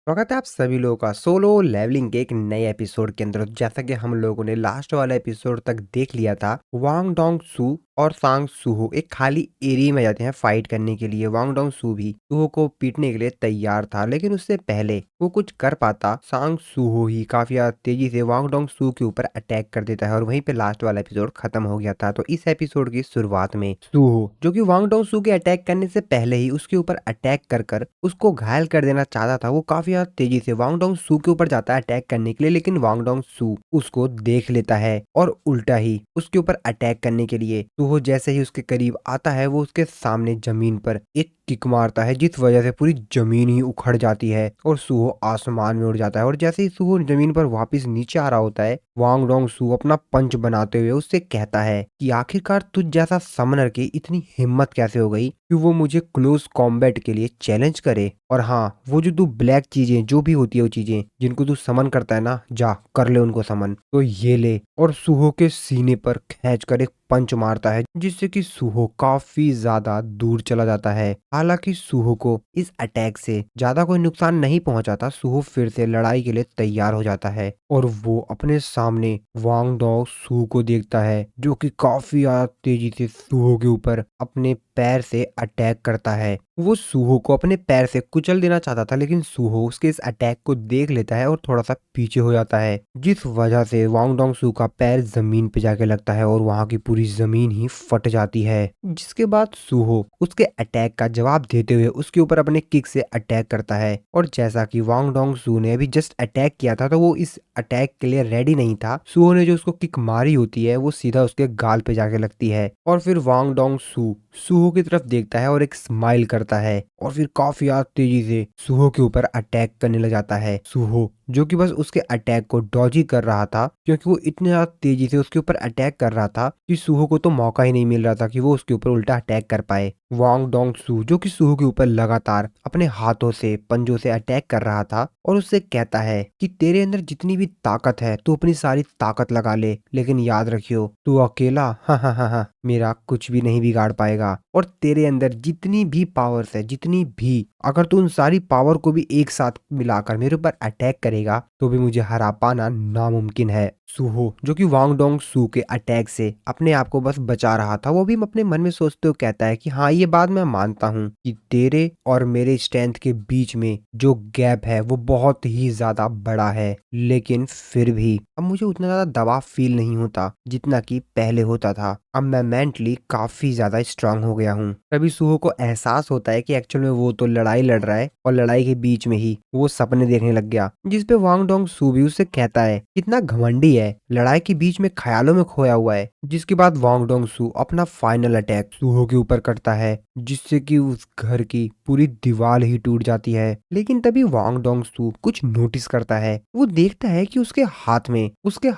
स्वागत है आप सभी लोगों का सोलो लेवलिंग के एक नए एपिसोड के अंदर। जैसा कि हम लोगों ने लास्ट वाला एपिसोड तक देख लिया था, वांग डोंग सू और सांग सूहो एक खाली एरिया में जाते हैं फाइट करने के लिए। वांग डोंग सू भी सूहो को पीटने के लिए तैयार था, लेकिन उससे पहले वो कुछ कर पाता, सांग सूहो ही काफी ज्यादा तेजी से वांग डोंग सू के ऊपर अटैक कर देता है और वहीं पे लास्ट वाला एपिसोड खत्म हो गया था। तो इस एपिसोड की शुरुआत में सूहो, जो कि वांग डोंग सू के अटैक करने से पहले ही उसके ऊपर अटैक कर कर उसको घायल कर देना चाहता था, वो काफी ज्यादा तेजी से वांग डोंग सू के ऊपर जाता है अटैक करने के लिए। लेकिन वांग डोंग सू उसको देख लेता है और उल्टा ही उसके ऊपर अटैक करने के लिए सूहो जैसे ही उसके करीब आता है, वो उसके सामने जमीन पर एक किक मारता है, जिस वजह से पूरी जमीन ही उखड़ जाती है और सूहो आसमान में उड़ जाता है। और जैसे ही सूहो जमीन पर वापस नीचे आ रहा होता है, वांग डोंग सू अपना पंच बनाते हुए उससे कहता है कि आखिरकार तुझ जैसा समनर की इतनी हिम्मत कैसे हो गई कि वो मुझे क्लोज कॉम्बैट के लिए चैलेंज करे। और हाँ, वो जो तू ब्लैक चीजें जो भी होती है, वो चीजें जिनको तू समन करता है ना, जा कर ले उनको समन, तो ये ले। और सूहो के सीने पर खींच कर एक पंच मारता है, जिससे कि सूहो काफी ज्यादा दूर चला जाता है। हालांकि सूहो को इस अटैक से ज्यादा कोई नुकसान नहीं पहुंचाता। सूहो फिर से लड़ाई के लिए तैयार हो जाता है और वो अपने सामने वांग डोंग सू को देखता है, जो कि काफी ज्यादा तेजी से सूहो के ऊपर अपने पैर से अटैक करता है। वो सूहो को अपने पैर से कुचल देना चाहता था, लेकिन सूहो उसके इस अटैक को देख लेता है और थोड़ा सा पीछे हो जाता है, जिस वजह से वांग डोंग सू का पैर जमीन पे जाके लगता है और वहां की पूरी जमीन ही फट जाती है। जिसके बाद सूहो उसके अटैक का जवाब देते हुए उसके ऊपर अपने किक से अटैक करता है। और जैसा कि वांग डोंग सू ने अभी जस्ट अटैक किया था, तो वो इस अटैक के लिए रेडी नहीं था। सूहो ने जो उसको किक मारी होती है, वो सीधा उसके गाल पे जाके लगती है। और फिर वांग डोंग सू सूहो की तरफ देखता है और एक स्माइल करता है और फिर काफी तेजी से सूहो के ऊपर अटैक करने लग जाता है। सूहो जो कि बस उसके अटैक को डॉज ही कर रहा था, क्योंकि वो इतने ज्यादा तेजी से उसके ऊपर अटैक कर रहा था कि सूहो को तो मौका ही नहीं मिल रहा था कि वो उसके ऊपर उल्टा अटैक कर पाए। वांग डोंग सू जो कि सूहो के ऊपर लगातार अपने हाथों से पंजों से अटैक कर रहा था और उससे कहता है कि तेरे अंदर जितनी भी ताकत है तू अपनी सारी ताकत लगा ले, लेकिन याद रखियो तू अकेला हाँ मेरा कुछ भी नहीं बिगाड़ पाएगा। और तेरे अंदर जितनी भी पावर्स है, जितनी भी, अगर तू उन सारी पावर को भी एक साथ मिलाकर मेरे ऊपर अटैक करेगा तो भी मुझे हरा पाना नामुमकिन है। सूहो जो कि वांग डोंग सू के अटैक से अपने आप को बस बचा रहा था, वो भी अपने मन में सोचते हुए कहता है कि हाँ, ये बात मैं मानता हूँ कि तेरे और मेरे स्ट्रेंथ के बीच में जो गैप है वो बहुत ही ज्यादा बड़ा है, लेकिन फिर भी अब मुझे उतना ज्यादा दबाव फील नहीं होता जितना कि पहले होता था। अब मैं मेंटली काफी ज्यादा स्ट्रांग हो गया हूँ। तभी सूहो को एहसास होता है कि एक्चुअल में वो तो लड़ाई लड़ रहा है और लड़ाई के बीच में ही वो सपने देखने लग गया। जिस पे वांग डोंग सू भी उससे कहता है कितना घमंडी है, लड़ाई के बीच में ख्यालों में खोया हुआ है। जिसके बाद वांग डोंग सू अपना फाइनल अटैक सूहो के ऊपर करता है, जिससे कि उस घर की पूरी दीवार ही टूट जाती है। लेकिन तभी वांग डोंग सू कुछ नोटिस करता है। वो देखता है कि उसके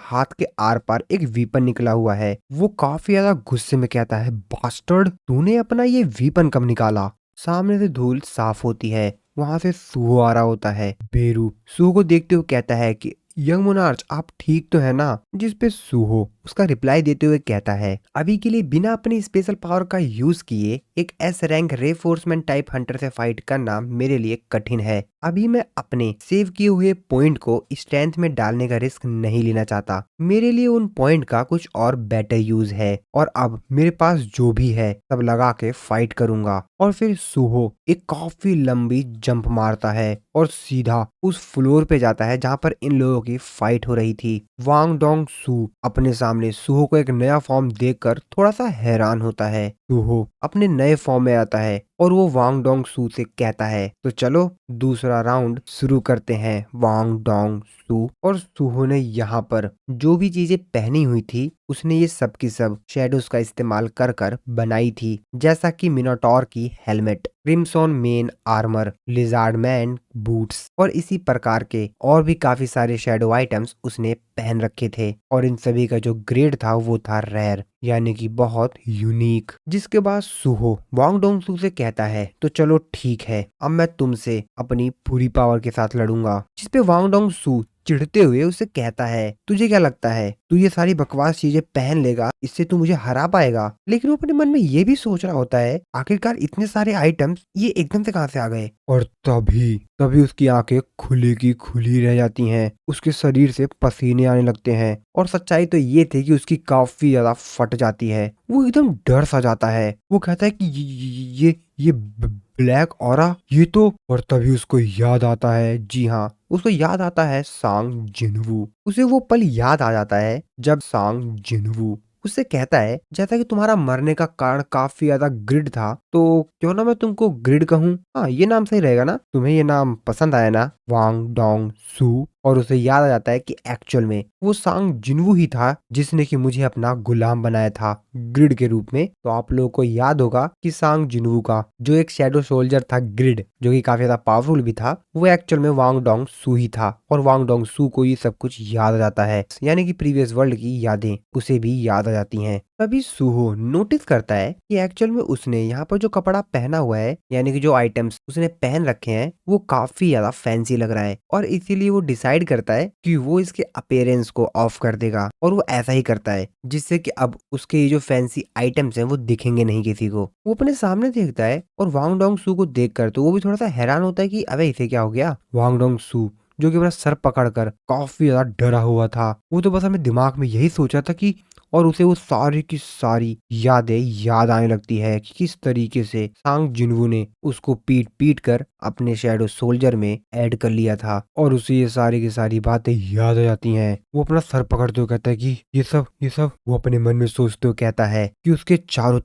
हाथ के आर पार एक वीपन निकला हुआ है। वो काफी ज्यादा गुस्से में कहता है, बास्टर्ड, तूने अपना ये वीपन कब निकाला? सामने से धूल साफ होती है, वहां से सूहो आ रहा होता है। बेरू सूहो को देखते हुए कहता है कि यंग मोनार्च, आप ठीक तो है ना? जिस पे सूहो उसका रिप्लाई देते हुए कहता है, अभी के लिए बिना अपनी स्पेशल पावर का यूज किए एक एस रैंक रेफोर्समेंट टाइप हंटर से फाइट करना मेरे लिए कठिन है। अभी मैं अपने सेव किए हुए पॉइंट को स्ट्रेंथ में डालने का रिस्क नहीं लेना चाहता। मेरे लिए उन पॉइंट का कुछ और बेटर यूज है और अब मेरे पास जो भी है सब लगा के फाइट करूंगा। और फिर सूहो एक काफी लंबी जंप मारता है और सीधा उस फ्लोर पे जाता है जहां पर इन लोगों की फाइट हो रही थी। वांग डोंग सू अपने सामने सूहो को एक नया फॉर्म देखकर थोड़ा सा हैरान होता है। सूहो अपने नए फॉर्म में आता है और वो वांग डोंग सू से कहता है, तो चलो दूसरा राउंड शुरू करते हैं। वांग डोंग सू और सूहो ने यहाँ पर जो भी चीजें पहनी हुई थी, उसने ये सब की सब शेडोज का इस्तेमाल कर कर बनाई थी, जैसा कि मिनोटॉर की helmet, crimson main armour, lizard man boots और इसी प्रकार के और भी काफी सारे शेडो आइटम्स उसने पहन रखे थे। और इन सभी का जो ग्रेड था वो था रेयर, यानी कि बहुत यूनिक। जिसके बाद सूहो वांग डोंग सू से कहता है, तो चलो ठीक है, अब मैं तुमसे अपनी पूरी पावर के साथ लड़ूंगा। जिसपे वांग डोंग सू चिढ़ते हुए उसे कहता है, तुझे क्या लगता है तू ये सारी बकवास चीजें पहन लेगा, इससे तू मुझे हरा पाएगा? लेकिन वो अपने मन में ये भी सोच रहा होता है, आखिरकार इतने सारे आइटम्स ये एकदम से कहां से आ गए? और तभी तभी उसकी आंखें खुली की खुली रह जाती हैं, उसके शरीर से पसीने आने लगते हैं और सच्चाई तो ये थी कि उसकी काफी ज्यादा फट जाती है। वो एकदम डर सा जाता है। वो कहता है कि ये ब्लैक ऑरा ये तो। और तभी उसको याद आता है, जी हाँ, उसको याद आता है सांग जिनवू। उसे वो पल याद आ जाता है जब सांग जिनवू उससे कहता है, जैसा कि तुम्हारा मरने का कारण काफी ज्यादा ग्रिड था, तो क्यों ना मैं तुमको ग्रिड कहूँ। हाँ, ये नाम सही रहेगा ना? तुम्हें ये नाम पसंद आया ना, वांग डोंग सू? और उसे याद आ जाता है कि एक्चुअल में वो सांग जिनवू ही था जिसने कि मुझे अपना गुलाम बनाया था ग्रिड के रूप में। तो आप लोगों को याद होगा कि सांग जिनवू का जो एक शैडो सोल्जर था ग्रिड, जो कि काफी ज्यादा पावरफुल भी था, वो एक्चुअल में वांग डोंग सू ही था। और वांग डोंग सू को ये सब कुछ याद आ जाता है, यानी कि प्रीवियस वर्ल्ड की यादें उसे भी याद आ जाती हैं। तभी सूहो नोटिस करता है कि एक्चुअल में उसने यहाँ पर जो कपड़ा पहना हुआ है, यानी कि जो आइटम्स उसने पहन रखे हैं, वो काफी ज्यादा फैंसी लग रहा है। और इसीलिए वो डिसाइड करता है कि वो इसके अपीयरेंस को ऑफ कर देगा। और वो ऐसा ही करता है जिससे कि अब उसके ये जो फैंसी आइटम्स हैं वो दिखेंगे नहीं किसी को। वो अपने सामने देखता है और वांग डोंग सू को देखकर तो वो भी थोड़ा सा हैरान होता है कि अबे इसे क्या हो गया। वांग डोंग सू जो कि अपना सर पकड़कर काफी ज्यादा डरा हुआ था, वो तो बस अपने दिमाग में यही सोचा था कि, और उसे वो सारी की सारी यादें याद आने लगती है कि किस तरीके से सांग जिनवू ने उसको पीट पीट कर अपने शैडो सोल्जर में ऐड कर लिया था। और उसे ये सारी की सारी बातें याद आ जाती हैं। वो अपना सर पकड़ते हुए कहता है कि ये सब वो अपने मन में सोचते हुए कहता है कि उसके चारों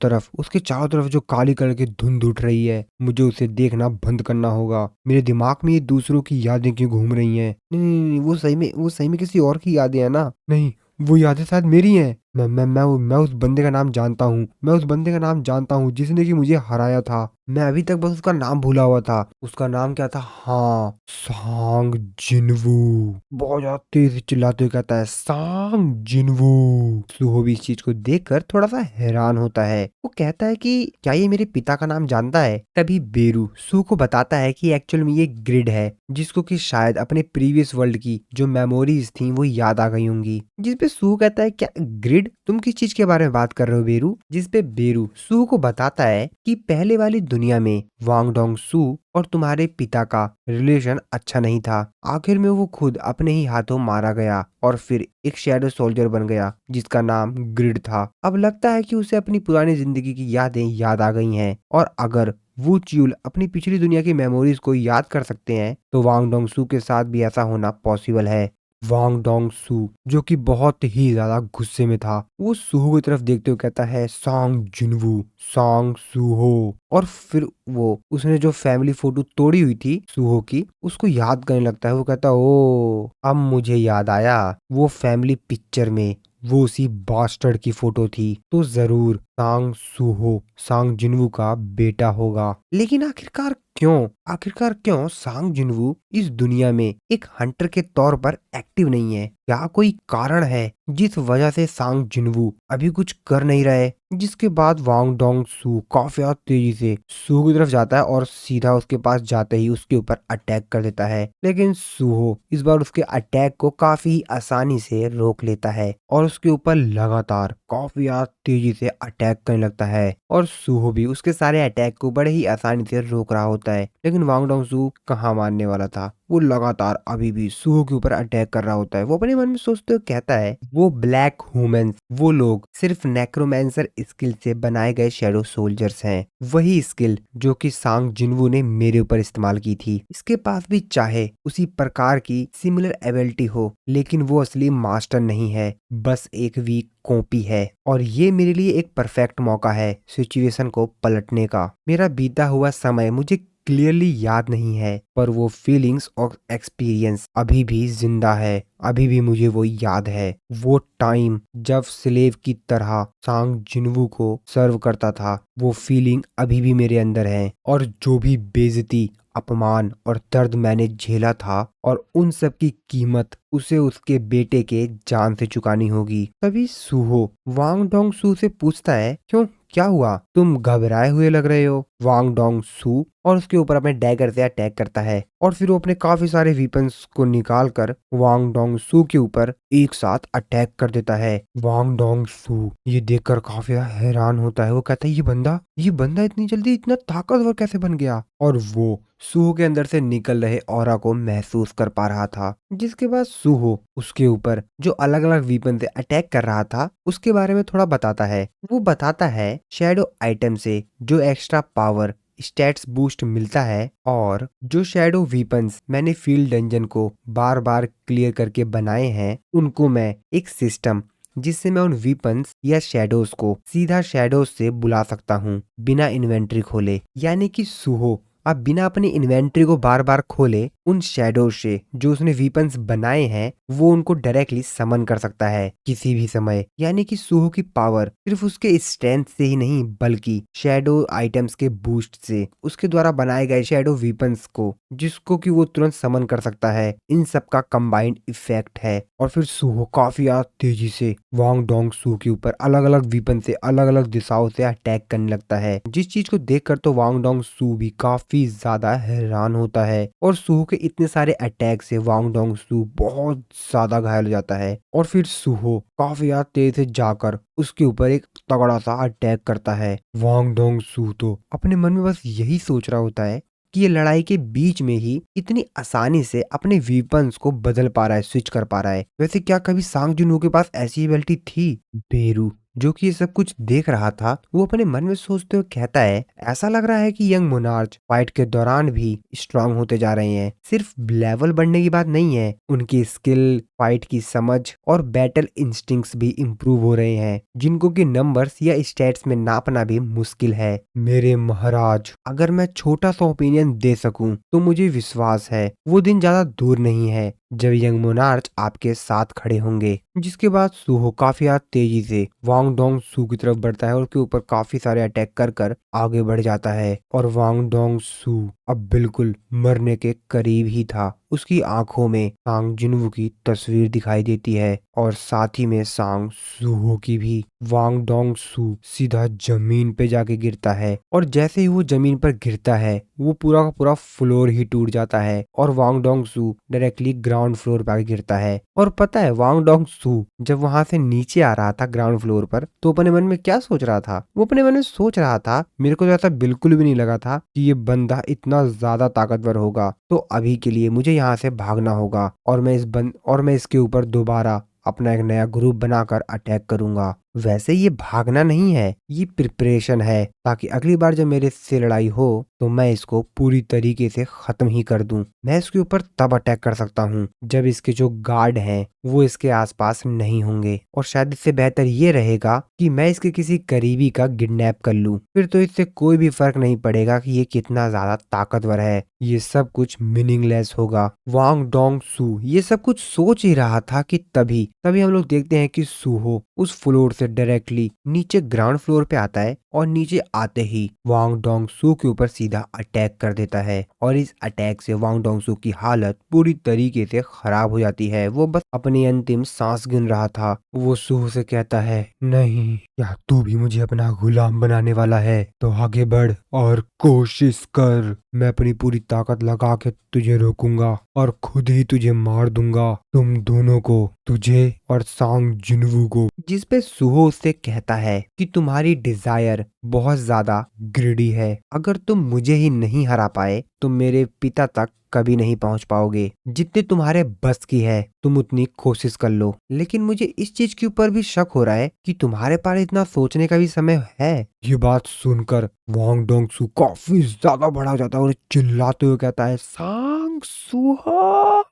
तरफ जो काली कलर की धुंध उठ रही है, मुझे उसे देखना बंद करना होगा। मेरे दिमाग में ये दूसरों की यादें क्यों घूम रही हैं? नहीं, वो सही में किसी और की यादें हैं ना? नहीं, वो यादें शायद मेरी हैं। मैं उस बंदे का नाम जानता हूँ। मैं उस बंदे का नाम जानता हूँ जिसने कि मुझे हराया था। मैं अभी तक बस उसका नाम भूला हुआ था। उसका नाम क्या था? हाँ, सांग जिनवू। बहुत ज्यादा तेज से चिल्लाते हुए कहता है, सांग जिनवू। सुहो भी इस चीज को देखकर थोड़ा सा हैरान होता है। वो कहता है कि क्या ये मेरे पिता का नाम जानता है? तभी बेरू सू को बताता है कि एक्चुअल में ये ग्रिड है, जिसको कि शायद अपने प्रीवियस वर्ल्ड की जो मेमोरीज थी वो याद आ गई होंगी। जिसपे सू कहता है, क्या ग्रिड? तुम किस चीज के बारे में बात कर रहे हो बेरू? जिसपे बेरू सू को बताता है कि पहले वाली दुनिया में वांग डोंग सू और तुम्हारे पिता का रिलेशन अच्छा नहीं था। आखिर में वो खुद अपने ही हाथों मारा गया और फिर एक शैडो सोल्जर बन गया जिसका नाम ग्रिड था। अब लगता है कि उसे अपनी पुरानी जिंदगी की यादें याद आ गई हैं, और अगर वो च्यूल अपनी पिछली दुनिया की मेमोरीज को याद कर सकते हैं तो वांग डोंग सू के साथ भी ऐसा होना पॉसिबल है। वांग डोंग सू जो कि बहुत ही ज्यादा गुस्से में था, वो सूहो की तरफ देखते हुए कहता है, सांग जिनवू, सांग सूहो। और फिर वो उसने जो फैमिली फोटो तोड़ी हुई थी सूहो की, उसको याद करने लगता है। वो कहता है, ओ अब मुझे याद आया, वो फैमिली पिक्चर में वो उसी बास्टर्ड की फोटो थी, तो जरूर सांग सूहो सांग जिनवू का बेटा होगा। लेकिन आखिरकार क्यों सांग जिनवू इस दुनिया में एक हंटर के तौर पर एक्टिव नहीं है? क्या कोई कारण है जिस वजह से सांग जिनवू अभी कुछ कर नहीं रहे? जिसके बाद वांग डोंग सू काफी तेजी से सू की तरफ जाता है और सीधा उसके पास जाते ही उसके ऊपर अटैक कर देता है। लेकिन सूहो इस बार उसके अटैक को काफी आसानी से रोक लेता है और उसके ऊपर लगातार काफी तेजी से अटैक करने लगता है। और सूहो भी उसके सारे अटैक को बड़े ही आसानी से रोक रहा होता है। लेकिन वांग डोंग सू कहाँ मानने वाला था, वो लगातार अभी भी सूहो के ऊपर अटैक कर रहा होता है। वो अपने मन में सोचते हुए कहता है, वो ब्लैक ह्यूमंस, वो लोग सिर्फ नेक्रोमैंसर स्किल से बनाए गए शैडो सोल्जर्स हैं। वही स्किल जो कि सांग जिनवू ने मेरे ऊपर इस्तेमाल की थी। इसके पास भी चाहे उसी प्रकार की सिमिलर एबिलिटी हो, लेकिन वो असली मास्टर नहीं है, बस एक वीक कॉपी है। और ये मेरे लिए एक परफेक्ट मौका है सिचुएशन को पलटने का। मेरा बीता हुआ समय मुझे क्लियरली याद नहीं है, पर वो फीलिंग्स और एक्सपीरियंस अभी भी जिंदा है। अभी भी मुझे वो याद है, वो टाइम जब स्लेव की तरह सांग जिनवू को सर्व करता था। वो फीलिंग अभी भी मेरे अंदर है, और जो भी बेइज्जती, अपमान और दर्द मैंने झेला था, और उन सब की कीमत उसे उसके बेटे के जान से चुकानी होगी। तभी सूहो वांग डोंग सू से पूछता है, क्यों, क्या हुआ? तुम घबराए हुए लग रहे हो। वांग डोंग सू और उसके ऊपर अपने डैगर से अटैक करता है, और फिर वो अपने काफी सारे वीपन्स को निकाल कर वांग डोंग सू के ऊपर एक साथ अटैक कर देता है। वांग डोंग सू ये देखकर काफी हैरान होता है। वो कहता है, ये बंदा इतनी जल्दी इतना ताकतवर कैसे बन गया? और वो सूहो के अंदर से निकल रहे ऑरा को महसूस कर पा रहा था। जिसके बाद सूहो उसके ऊपर जो अलग अलग वीपन से अटैक कर रहा था उसके बारे में थोड़ा बताता है। वो बताता है शैडो आइटम से जो एक्स्ट्रा पावर स्टैट्स बूस्ट मिलता है और जो शैडो वीपन्स मैंने फील्ड डंजन को बार बार क्लियर करके बनाए हैं उनको मैं एक सिस्टम जिससे मैं उन वीपन्स या शैडोज को सीधा शैडोज से बुला सकता हूँ बिना इन्वेंट्री खोले। यानी कि सूहो अब बिना अपनी इन्वेंट्री को बार बार खोले उन शैडोज से जो उसने वीपन्स बनाए हैं वो उनको डायरेक्टली समन कर सकता है किसी भी समय। यानी कि सूहो की पावर सिर्फ उसके स्ट्रेंथ से ही नहीं बल्कि शैडो आइटम्स के बूस्ट से उसके द्वारा बनाए गए शैडो वीपन्स को जिसको कि वो तुरंत समन कर सकता है इन सब का कंबाइंड इफेक्ट है। और फिर सूहो काफी ज्यादा तेजी से वांग डोंग सू के ऊपर अलग अलग वीपन से अलग अलग दिशाओं से अटैक करने लगता है जिस चीज को देखकर तो वांग डोंग सू भी काफी ज्यादा हैरान होता है। और सूहो के इतने सारे अटैक से वांग डोंग सू बहुत ज्यादा घायल हो जाता है और फिर सूहो काफी ज्यादा तेज से जाकर उसके ऊपर एक तगड़ा सा अटैक करता है। वांग डोंग सू तो अपने मन में बस यही सोच रहा होता है कि ये लड़ाई के बीच में ही इतनी आसानी से अपने वीपन्स को बदल पा रहा है स्विच कर पा रहा है। वैसे क्या कभी सांग जुनू के पास ऐसी एबिलिटी थी? बेरू जो कि ये सब कुछ देख रहा था वो अपने मन में सोचते हुए कहता है ऐसा लग रहा है कि यंग मोनार्च फाइट के दौरान भी स्ट्रांग होते जा रहे हैं। सिर्फ लेवल बढ़ने की बात नहीं है उनकी स्किल फाइट की समझ और बैटल इंस्टिंक्ट्स भी इम्प्रूव हो रहे हैं जिनको कि नंबर्स या स्टैट्स में नापना भी मुश्किल है। मेरे महाराज अगर मैं छोटा सा ओपिनियन दे सकूं तो मुझे विश्वास है वो दिन ज्यादा दूर नहीं है जब यंग मोनार्च आपके साथ खड़े होंगे। जिसके बाद सूहो काफी ज्यादा तेजी से वांग डोंग सू की तरफ बढ़ता है और उसके ऊपर काफी सारे अटैक कर कर आगे बढ़ जाता है और वांग डोंग सू अब बिल्कुल मरने के करीब ही था। उसकी आंखों में सांग जिनवू की तस्वीर दिखाई देती है और साथ ही में सांग सूहो की भी। वांग डोंग सू सीधा जमीन पे जाके गिरता है और जैसे ही वो जमीन पर गिरता है वो पूरा का पूरा फ्लोर ही टूट जाता है और वांग डोंग सू डायरेक्टली ग्राउंड फ्लोर पे आके गिरता है। और पता है वांग डोंग सू जब वहां से नीचे आ रहा था ग्राउंड फ्लोर पर तो अपने मन में क्या सोच रहा था? वो अपने मन में सोच रहा था मेरे को तो ऐसा बिल्कुल भी नहीं लगा था कि ये बंदा इतना ज्यादा ताकतवर होगा तो अभी के लिए मुझे यहाँ से भागना होगा और मैं इसके ऊपर दोबारा अपना एक नया ग्रुप बनाकर अटैक करूंगा। वैसे ये भागना नहीं है ये प्रिपरेशन है ताकि अगली बार जब मेरे से लड़ाई हो तो मैं इसको पूरी तरीके से खत्म ही कर दूं। मैं इसके ऊपर तब अटैक कर सकता हूँ जब इसके जो गार्ड हैं वो इसके आसपास नहीं होंगे और शायद इससे बेहतर ये रहेगा कि मैं इसके किसी करीबी का किडनैप कर लूं। फिर तो इससे कोई भी फर्क नहीं पड़ेगा कि ये कितना ज्यादा ताकतवर है। ये सब कुछ मीनिंगलेस होगा। वांग डोंग सू ये सब कुछ सोच ही रहा था कि तभी तभी हम लोग देखते हैं कि सूहो उस फ्लोर से डायरेक्टली नीचे ग्राउंड फ्लोर पे आता है और नीचे आते ही वांग डोंग सू के ऊपर सीधा अटैक कर देता है और इस अटैक से वांग डोंग सू की हालत पूरी तरीके से खराब हो जाती है। वो बस अपनी अंतिम सांस गिन रहा था। वो सूहो से कहता है नहीं क्या तू भी मुझे अपना गुलाम बनाने वाला है तो आगे बढ़ और कोशिश कर। मैं अपनी पूरी ताकत लगा के तुझे रोकूंगा और खुद ही तुझे मार दूंगा तुम दोनों को तुझे और सांग जिनवू को। जिस पे सूहो उससे कहता है कि तुम्हारी डिजायर बहुत ज्यादा ग्रिडी है। अगर तुम मुझे ही नहीं हरा पाए तो मेरे पिता तक कभी नहीं पहुंच पाओगे। जितने तुम्हारे बस की है तुम उतनी कोशिश कर लो। लेकिन मुझे इस चीज के ऊपर भी शक हो रहा है कि तुम्हारे पास इतना सोचने का भी समय है। ये बात सुनकर वांग डोंग सू काफी ज्यादा बड़ा हो जाता है और चिल्लाते हुए कहता है सांग सूहो।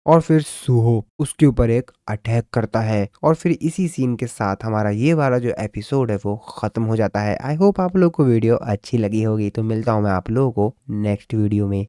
और फिर सूहो उसके ऊपर एक अटैक करता है और फिर इसी सीन के साथ हमारा ये वाला जो एपिसोड है वो खत्म हो जाता है। आई होप आप लोग को वीडियो अच्छी लगी होगी तो मिलता हूँ मैं आप लोगों को नेक्स्ट वीडियो में।